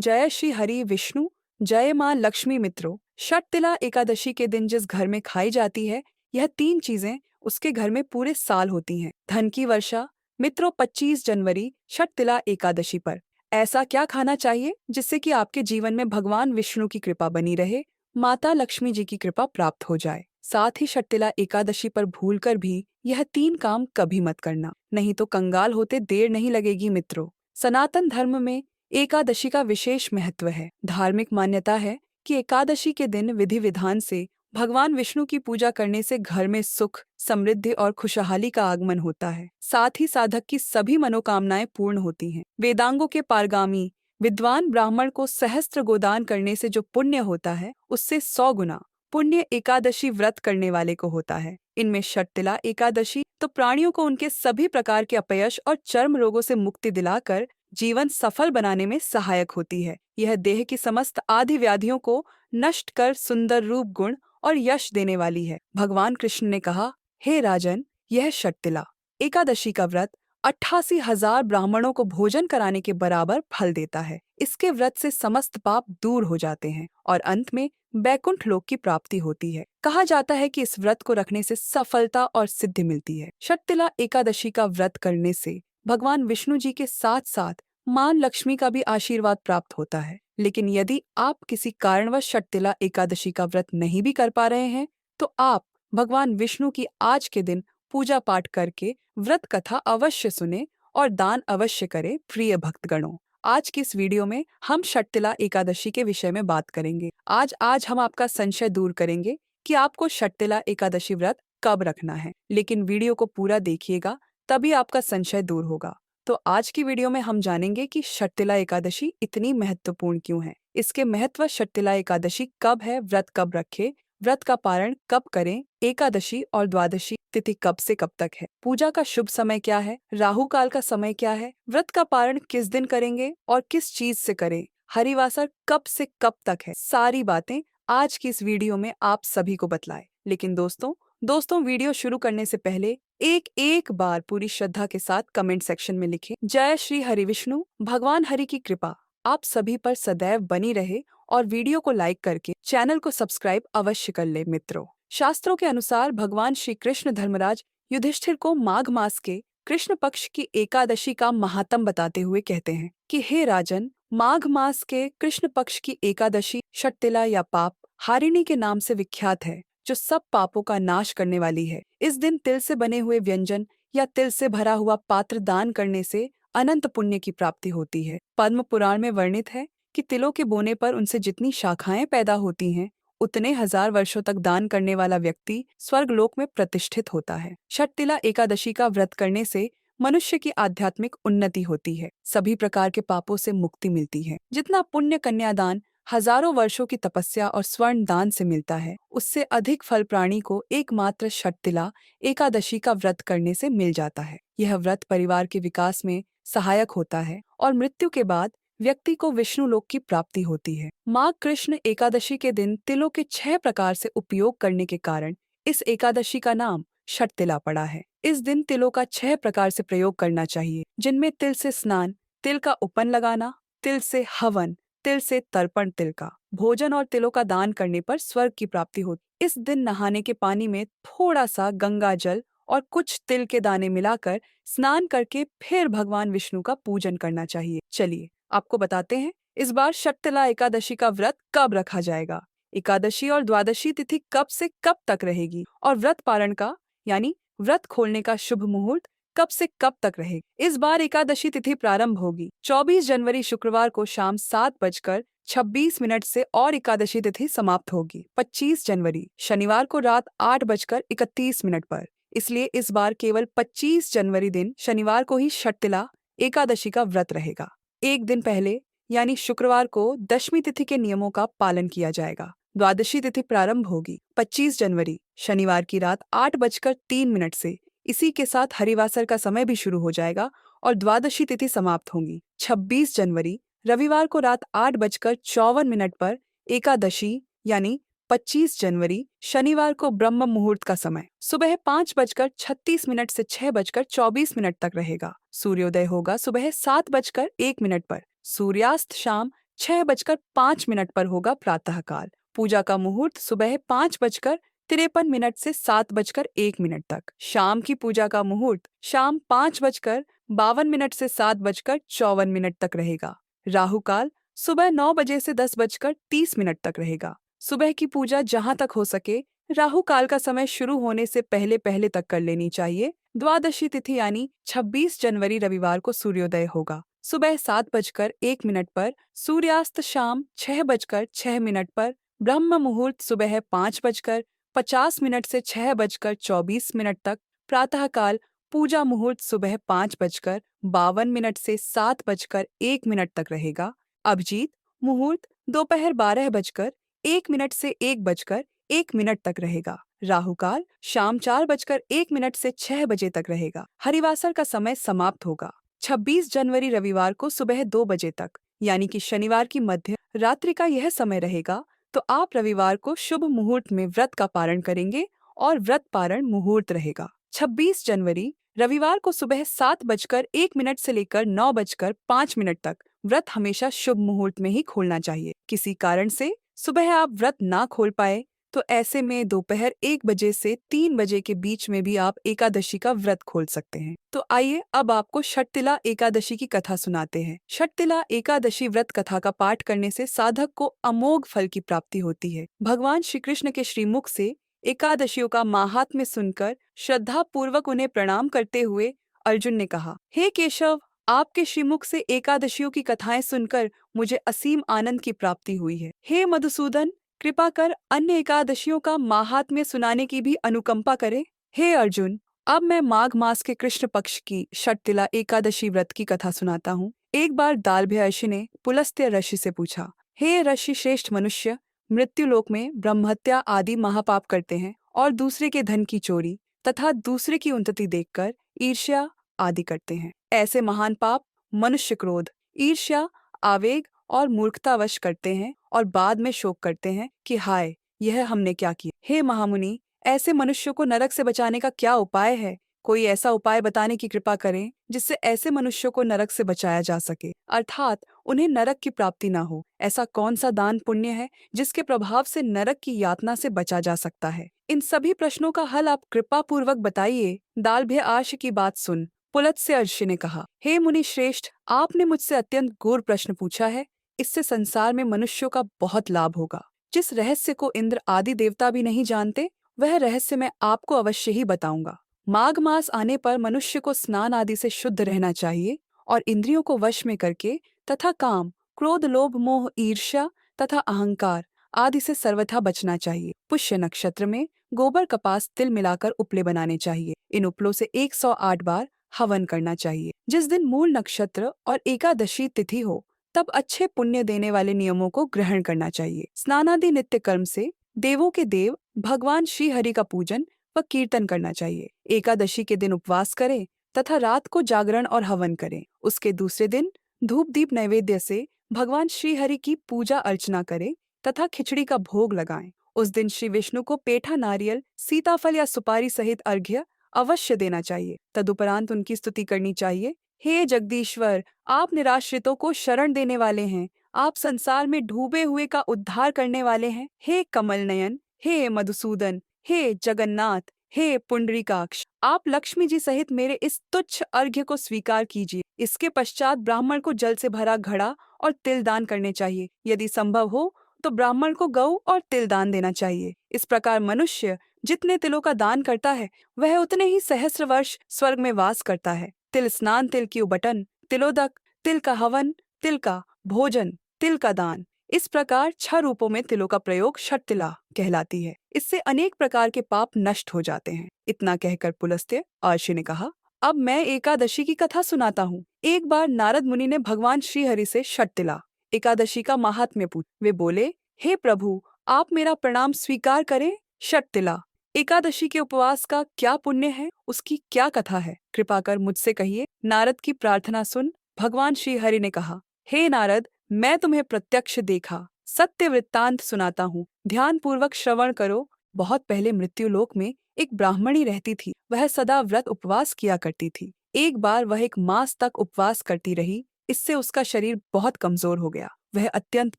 जय श्री हरि विष्णु। जय माँ लक्ष्मी। मित्रों, षटतिला एकादशी के दिन जिस घर में खाई जाती है, यह तीन चीजें उसके घर में पूरे साल होती हैं। धन की वर्षा। मित्रों, 25 जनवरी षटतिला एकादशी पर ऐसा क्या खाना चाहिए जिससे कि आपके जीवन में भगवान विष्णु की कृपा बनी रहे, माता लक्ष्मी जी की कृपा प्राप्त हो जाए। साथ ही षटतिला एकादशी पर भूलकर भी यह तीन काम कभी मत करना, नहीं तो कंगाल होते देर नहीं लगेगी। मित्रों, सनातन धर्म में एकादशी का विशेष महत्व है। धार्मिक मान्यता है कि एकादशी के दिन विधि विधान से भगवान विष्णु की पूजा करने से घर में सुख, समृद्धि और खुशहाली का आगमन होता है। साथ ही साधक की सभी मनोकामनाएं पूर्ण होती हैं। वेदांगों के पारगामी विद्वान ब्राह्मण को सहस्त्र गोदान करने से जो पुण्य होता है, उससे 100 गुना पुण्य एकादशी व्रत करने वाले को होता है। इनमें षटतिला एकादशी तो प्राणियों को उनके सभी प्रकार के अपयश और चर्म रोगों से मुक्ति दिलाकर जीवन सफल बनाने में सहायक होती है। यह देह की समस्त आदि व्याधियों को नष्ट कर सुंदर रूप, गुण और यश देने वाली है। भगवान कृष्ण ने कहा, हे राजन, यह षटतिला एकादशी का व्रत 88,000 ब्राह्मणों को भोजन कराने के बराबर फल देता है। इसके व्रत से समस्त पाप दूर हो जाते हैं और अंत में बैकुंठ लोक की प्राप्ति होती है। कहा जाता है कि इस व्रत को रखने से सफलता और सिद्धि मिलती है। षटतिला एकादशी का व्रत करने से भगवान विष्णु जी के साथ साथ मां लक्ष्मी का भी आशीर्वाद प्राप्त होता है। लेकिन यदि आप किसी कारणवश षटतिला एकादशी का व्रत नहीं भी कर पा रहे हैं, तो आप भगवान विष्णु की आज के दिन पूजा पाठ करके व्रत कथा अवश्य सुने और दान अवश्य करें। प्रिय भक्तगणों, आज की इस वीडियो में हम षटतिला एकादशी के विषय में बात करेंगे। आज हम आपका संशय दूर करेंगे कि आपको षटतिला एकादशी व्रत कब रखना है। लेकिन वीडियो को पूरा देखिएगा, तभी आपका संशय दूर होगा। तो आज की वीडियो में हम जानेंगे कि षटतिला एकादशी इतनी महत्वपूर्ण क्यों है, इसके महत्व, षटतिला एकादशी कब है, व्रत कब रखें, व्रत का पारण कब करें, एकादशी और द्वादशी तिथि कब से कब तक है, पूजा का शुभ समय क्या है, राहु काल का समय क्या है, व्रत का पारण किस दिन करेंगे और किस चीज से करें, हरिवासर कब से कब तक है, सारी बातें आज की इस वीडियो में आप सभी को बतलाए। लेकिन दोस्तों वीडियो शुरू करने से पहले एक बार पूरी श्रद्धा के साथ कमेंट सेक्शन में लिखें, जय श्री हरि विष्णु। भगवान हरि की कृपा आप सभी पर सदैव बनी रहे और वीडियो को लाइक करके चैनल को सब्सक्राइब अवश्य कर ले। मित्रों, शास्त्रों के अनुसार भगवान श्री कृष्ण धर्मराज युधिष्ठिर को माघ मास के कृष्ण पक्ष की एकादशी का महात्म बताते हुए कहते हैं कि हे राजन, माघ मास के कृष्ण पक्ष की एकादशी षटतिला या पाप हारिणी के नाम से विख्यात है, जो सब पापों का नाश करने वाली है। इस दिन तिल से बने हुए व्यंजन या तिल से भरा हुआ पात्र दान करने से अनंत पुण्य की प्राप्ति होती है। पद्म पुराण में वर्णित है कि तिलों के बोने पर उनसे जितनी शाखाएं पैदा होती हैं, उतने 1000 वर्षों तक दान करने वाला व्यक्ति स्वर्गलोक में प्रतिष्ठित होता है। षटतिला एकादशी का व्रत करने से मनुष्य की आध्यात्मिक उन्नति होती है, सभी प्रकार के पापों से मुक्ति मिलती है। जितना पुण्य कन्यादान हजारों वर्षों की तपस्या और स्वर्ण दान से मिलता है, उससे अधिक फल प्राणी को एकमात्र षटतिला एकादशी का व्रत करने से मिल जाता है। यह व्रत परिवार के विकास में सहायक होता है और मृत्यु के बाद व्यक्ति को विष्णु लोक की प्राप्ति होती है। माघ कृष्ण एकादशी के दिन तिलों के 6 प्रकार से उपयोग करने के कारण इस एकादशी का नाम षटतिला पड़ा है। इस दिन तिलों का 6 प्रकार से प्रयोग करना चाहिए, जिनमें तिल से स्नान, तिल का उपन लगाना, तिल से हवन, तिल से तर्पण, तिल का भोजन और तिलों का दान करने पर स्वर्ग की प्राप्ति होती। इस दिन नहाने के पानी में थोड़ा सा गंगा जल और कुछ तिल के दाने मिलाकर स्नान करके फिर भगवान विष्णु का पूजन करना चाहिए। चलिए आपको बताते हैं इस बार षटतिला एकादशी का व्रत कब रखा जाएगा, एकादशी और द्वादशी तिथि कब से कब तक रहेगी और व्रत पारण का यानी व्रत खोलने का शुभ मुहूर्त कब से कब तक रहेगी। इस बार एकादशी तिथि प्रारंभ होगी 24 जनवरी शुक्रवार को शाम 7:26 से और एकादशी तिथि समाप्त होगी 25 जनवरी शनिवार को रात 8:31 पर। इसलिए इस बार केवल 25 जनवरी दिन शनिवार को ही षटतिला एकादशी का व्रत रहेगा। एक दिन पहले यानी शुक्रवार को दशमी तिथि के नियमों का पालन किया जाएगा। द्वादशी तिथि प्रारंभ होगी 25 जनवरी शनिवार की रात 8:03 से। इसी के साथ हरिवासर का समय भी शुरू हो जाएगा और द्वादशी तिथि समाप्त होगी 26 जनवरी रविवार को रात 8:54 पर। एकादशी यानी 25 जनवरी शनिवार को ब्रह्म मुहूर्त का समय सुबह 5:36 से 6:24 तक रहेगा। सूर्योदय होगा सुबह 7:01 पर। सूर्यास्त शाम 6:05 पर होगा प्रातःकाल। पूजा का मुहूर्त सुबह 5:53 से 7:01 तक। शाम की पूजा का मुहूर्त शाम 5:52 से 7:54 तक रहेगा। राहु काल सुबह 9 बजे से 10:30 तक रहेगा। सुबह की पूजा जहां तक हो सके राहु काल का समय शुरू होने से पहले पहले तक कर लेनी चाहिए। द्वादशी तिथि यानी 26 जनवरी रविवार को सूर्योदय होगा सुबह 7:01 पर। सूर्यास्त शाम 6:06 पर। ब्रह्म मुहूर्त सुबह 5:50 से 6:24 तक। प्रातःकाल पूजा मुहूर्त सुबह 5:52 से 7:01 तक रहेगा। अभिजीत मुहूर्त दोपहर 12:01 से 1:01 तक रहेगा। राहु काल शाम 4:01 से 6 बजे तक रहेगा। हरिवासर का समय समाप्त होगा 26 जनवरी रविवार को सुबह 2 बजे तक, यानी कि शनिवार की मध्य रात्रि का यह समय रहेगा। तो आप रविवार को शुभ मुहूर्त में व्रत का पारण करेंगे और व्रत पारण मुहूर्त रहेगा 26 जनवरी रविवार को सुबह 7:01 से लेकर 9:05 तक। व्रत हमेशा शुभ मुहूर्त में ही खोलना चाहिए। किसी कारण से सुबह आप व्रत ना खोल पाए तो ऐसे में दोपहर 1 बजे से 3 बजे के बीच में भी आप एकादशी का व्रत खोल सकते हैं। तो आइए अब आपको षटतिला एकादशी की कथा सुनाते हैं। षटतिला एकादशी व्रत कथा का पाठ करने से साधक को अमोघ फल की प्राप्ति होती है। भगवान श्री कृष्ण के श्रीमुख से एकादशियों का माहात्म्य सुनकर श्रद्धा पूर्वक उन्हें प्रणाम करते हुए अर्जुन ने कहा, हे केशव, आपके श्रीमुख से एकादशियों की कथाएं सुनकर मुझे असीम आनंद की प्राप्ति हुई है। हे मधुसूदन, कृपा कर अन्य एकादशियों का माहात्म्य सुनाने की भी अनुकंपा करें। हे अर्जुन, अब मैं माघ मास के कृष्ण पक्ष की षटतिला एकादशी व्रत की कथा सुनाता हूँ। एक बार दालभ्य ऋषि ने पुलस्त्य ऋषि से पूछा, हे ऋषि श्रेष्ठ मनुष्य, मृत्युलोक में ब्रह्महत्या आदि महापाप करते हैं और दूसरे के धन की चोरी तथा दूसरे की उन्नति देखकर ईर्ष्या आदि करते हैं। ऐसे महान पाप मनुष्य क्रोध, ईर्ष्या, आवेग और मूर्खतावश करते हैं और बाद में शोक करते हैं कि हाय, यह हमने क्या किया। हे महामुनि, ऐसे मनुष्यों को नरक से बचाने का क्या उपाय है? कोई ऐसा उपाय बताने की कृपा करें जिससे ऐसे मनुष्यों को नरक से बचाया जा सके, अर्थात उन्हें नरक की प्राप्ति न हो। ऐसा कौन सा दान पुण्य है जिसके प्रभाव से नरक की यातना से बचा जा सकता है? इन सभी प्रश्नों का हल आप कृपा पूर्वक बताइए। दालभ्य आर्ष की बात सुन पुलत्स्य ऋषि ने कहा, हे मुनि श्रेष्ठ, आपने मुझसे अत्यंत गूढ़ प्रश्न पूछा है। इससे संसार में मनुष्यों का बहुत लाभ होगा। जिस रहस्य को इंद्र आदि देवता भी नहीं जानते, वह रहस्य मैं आपको अवश्य ही बताऊंगा। माघ मास आने पर मनुष्य को स्नान आदि से शुद्ध रहना चाहिए और इंद्रियों को वश में करके तथा काम, क्रोध, लोभ, मोह, ईर्ष्या तथा अहंकार आदि से सर्वथा बचना चाहिए। पुष्य नक्षत्र में गोबर, कपास, तिल मिलाकर उपले बनाने चाहिए। इन उपलों से 108 बार हवन करना चाहिए। जिस दिन मूल नक्षत्र और एकादशी तिथि हो तब अच्छे पुण्य देने वाले नियमों को ग्रहण करना चाहिए। स्नानादि नित्य कर्म से देवों के देव भगवान श्री हरि का पूजन व कीर्तन करना चाहिए। एकादशी के दिन उपवास करें तथा रात को जागरण और हवन करें। उसके दूसरे दिन धूप दीप नैवेद्य से भगवान श्री हरि की पूजा अर्चना करें तथा खिचड़ी का भोग लगाएं। उस दिन श्री विष्णु को पेठा, नारियल, सीताफल या सुपारी सहित अर्घ्य अवश्य देना चाहिए। तदुपरांत उनकी स्तुति करनी चाहिए। हे जगदीश्वर, आप निराश्रितों को शरण देने वाले हैं। आप संसार में डूबे हुए का उद्धार करने वाले हैं। हे कमल नयन, हे मधुसूदन, हे जगन्नाथ, हे पुंडरीकाक्ष, आप लक्ष्मी जी सहित मेरे इस तुच्छ अर्घ्य को स्वीकार कीजिए। इसके पश्चात ब्राह्मण को जल से भरा घड़ा और तिल दान करने चाहिए। यदि संभव हो तो ब्राह्मण को गऊ और तिल दान देना चाहिए। इस प्रकार मनुष्य जितने तिलों का दान करता है वह उतने ही सहस्र वर्ष स्वर्ग में वास करता है। तिल स्नान, तिल की उबटन, तिलोदक, तिल का हवन, तिल का भोजन, तिल का दान, इस प्रकार 6 रूपों में तिलों का प्रयोग षटतिला कहलाती है। इससे अनेक प्रकार के पाप नष्ट हो जाते हैं। इतना कहकर पुलस्त्य ऋषि ने कहा, अब मैं एकादशी की कथा सुनाता हूँ। एक बार नारद मुनि ने भगवान श्री हरि से षटतिला एकादशी का महात्म्य पूछा। वे बोले, हे प्रभु, आप मेरा प्रणाम स्वीकार करें। षटतिला एकादशी के उपवास का क्या पुण्य है, उसकी क्या कथा है, कृपा कर मुझसे कहिए। नारद की प्रार्थना सुन भगवान श्री हरि ने कहा, हे नारद, मैं तुम्हें प्रत्यक्ष देखा सत्य वृत्तांत सुनाता हूँ। ध्यान पूर्वक श्रवण करो। बहुत पहले मृत्युलोक में एक ब्राह्मणी रहती थी। वह सदा व्रत उपवास किया करती थी। एक बार वह 1 मास तक उपवास करती रही। इससे उसका शरीर बहुत कमजोर हो गया। वह अत्यंत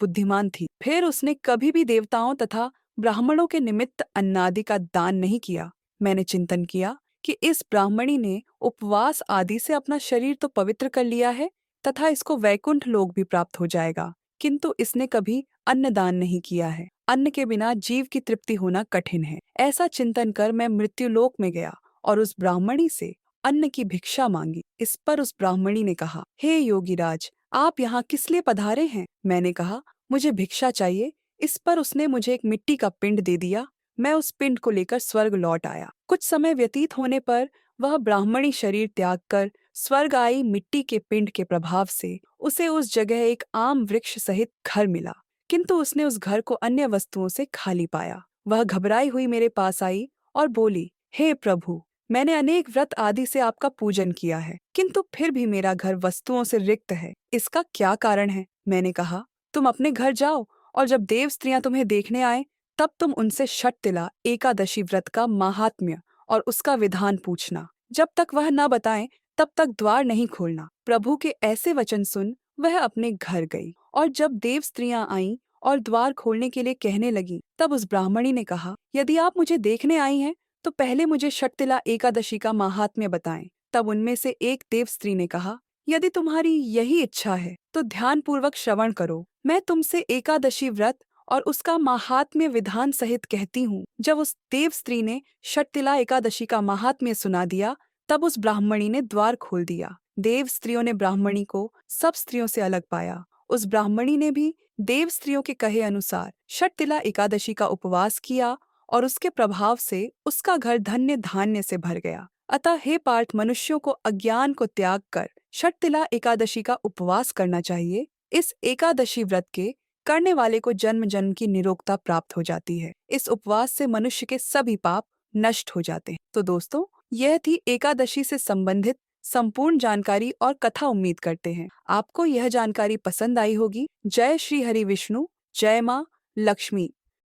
बुद्धिमान थी। फिर उसने कभी भी देवताओं तथा ब्राह्मणों के निमित्त अन्नादि का दान नहीं किया। मैंने चिंतन किया कि इस ब्राह्मणी ने उपवास आदि से अपना शरीर तो पवित्र कर लिया है तथा इसको वैकुंठ लोक भी प्राप्त हो जाएगा, किंतु इसने कभी अन्न दान नहीं किया है। अन्न के बिना जीव की तृप्ति होना कठिन है। ऐसा चिंतन कर मैं मृत्युलोक में गया और उस ब्राह्मणी से अन्न की भिक्षा मांगी। इस पर उस ब्राह्मणी ने कहा, हे योगीराज, आप यहाँ किस लिए पधारे हैं? मैंने कहा, मुझे भिक्षा चाहिए। इस पर उसने मुझे एक मिट्टी का पिंड दे दिया। मैं उस पिंड को लेकर स्वर्ग लौट आया। कुछ समय व्यतीत होने पर वह ब्राह्मणी शरीर त्याग कर स्वर्ग आई। मिट्टी के पिंड के प्रभाव से उसे उस जगह एक आम वृक्ष सहित घर मिला, किंतु उसने उस घर को अन्य वस्तुओं से खाली पाया। वह घबराई हुई मेरे पास आई और बोली, हे प्रभु, मैंने अनेक व्रत आदि से आपका पूजन किया है, किंतु फिर भी मेरा घर वस्तुओं से रिक्त है। इसका क्या कारण है? मैंने कहा, तुम अपने घर जाओ और जब देव स्त्रियां तुम्हें देखने आए तब तुम उनसे षटतिला एकादशी व्रत का माहात्म्य और उसका विधान पूछना। जब तक वह न बताएं तब तक द्वार नहीं खोलना। प्रभु के ऐसे वचन सुन वह अपने घर गई और जब देव स्त्रियां आईं और द्वार खोलने के लिए कहने लगी, तब उस ब्राह्मणी ने कहा, यदि आप मुझे देखने आई हैं तो पहले मुझे षटतिला एकादशी का माहात्म्य बताएं। तब उनमें से एक देव स्त्री ने कहा, यदि तुम्हारी यही इच्छा है तो ध्यानपूर्वक श्रवण करो। मैं तुमसे एकादशी व्रत और उसका माहात्म्य विधान सहित कहती हूँ। जब उस देव स्त्री ने षटतिला एकादशी का माहात्म्य सुना दिया तब उस ब्राह्मणी ने द्वार खोल दिया। देव स्त्रियों ने ब्राह्मणी को सब स्त्रियों से अलग पाया। उस ब्राह्मणी ने भी देव स्त्रियों के कहे अनुसार षटतिला एकादशी का उपवास किया और उसके प्रभाव से उसका घर धन्य धान्य से भर गया। अतः हे पार्थ, मनुष्यों को अज्ञान को त्याग कर षटतिला एकादशी का उपवास करना चाहिए। इस एकादशी व्रत के करने वाले को जन्म जन्म की निरोगता प्राप्त हो जाती है। इस उपवास से मनुष्य के सभी पाप नष्ट हो जाते हैं। तो दोस्तों, यह थी एकादशी से संबंधित संपूर्ण जानकारी और कथा। उम्मीद करते हैं आपको यह जानकारी पसंद आई होगी। जय श्री हरि विष्णु, जय मां लक्ष्मी।